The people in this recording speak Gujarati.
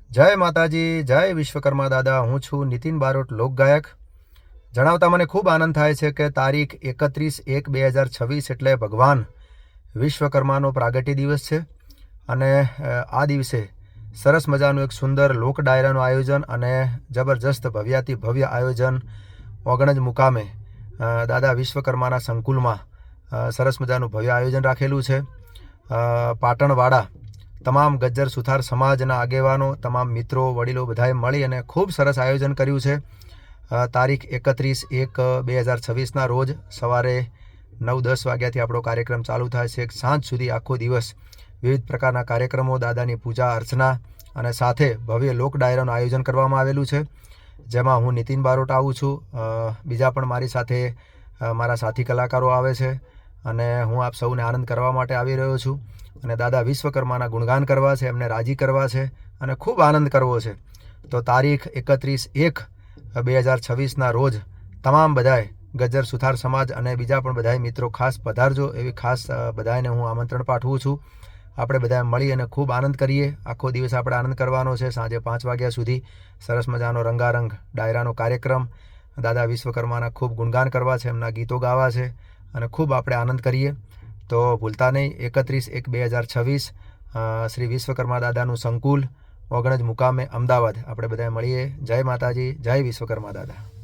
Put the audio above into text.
જય માતાજી, જય વિશ્વકર્મા દાદા। હું છું નીતિન બારોટ, લોકગાયક। જણાવતા મને ખૂબ આનંદ થાય છે કે તારીખ 31/1/2026 એટલે ભગવાન વિશ્વકર્માનો પ્રાગટ્ય દિવસ છે અને આ દિવસે સરસ મજાનું એક સુંદર લોક ડાયરાનું આયોજન અને જબરજસ્ત ભવ્યાતિ ભવ્ય આયોજન ઓગણજ મુકામે દાદા વિશ્વકર્માના સંકુલમાં સરસ મજાનું ભવ્ય આયોજન રાખેલું છે। પાટણવાડા તમામ ગજ્જર સુથાર સમાજના આગેવાનો, તમામ મિત્રો, વડીલો બધાએ મળી અને ખૂબ સરસ આયોજન કર્યું છે। તારીખ 31/1/2026ના રોજ સવારે 9-10 વાગ્યાથી આપણો કાર્યક્રમ ચાલુ થાય છે। સાંજ સુધી આખો દિવસ વિવિધ પ્રકારના કાર્યક્રમો, દાદાની પૂજા અર્ચના અને સાથે ભવ્ય લોક ડાયરાનું આયોજન કરવામાં આવેલું છે, જેમાં હું નીતિન બારોટ આવું છું। બીજા પણ મારી સાથે મારા સાથી કલાકારો આવે છે અને હું આપ સૌને આનંદ કરવા માટે આવી રહ્યો છું અને દાદા વિશ્વકર્માના ગુણગાન કરવા છે, એમને રાજી કરવા છે અને ખૂબ આનંદ કરવો છે। તો તારીખ 31/1/2026ના રોજ તમામ બધાએ ગજ્જર સુથાર સમાજ અને બીજા પણ બધાએ મિત્રો ખાસ પધારજો, એવી ખાસ બધાને હું આમંત્રણ પાઠવું છું। આપણે બધાએ મળી અને ખૂબ આનંદ કરીએ। આખો દિવસ આપણે આનંદ કરવાનો છે। સાંજે 5 વાગ્યા સુધી સરસ મજાનો રંગારંગ ડાયરાનો કાર્યક્રમ, દાદા વિશ્વકર્માના ખૂબ ગુણગાન કરવા છે, એમના ગીતો ગાવા છે અને ખૂબ આપણે આનંદ કરીએ। તો ભૂલતા નહીં, 31/1/2026 શ્રી વિશ્વકર્મા દાદાનું સંકુલ ઓગણજ મુકામે અમદાવાદ આપણે બધાએ મળીએ। જય માતાજી, જય વિશ્વકર્મા દાદા।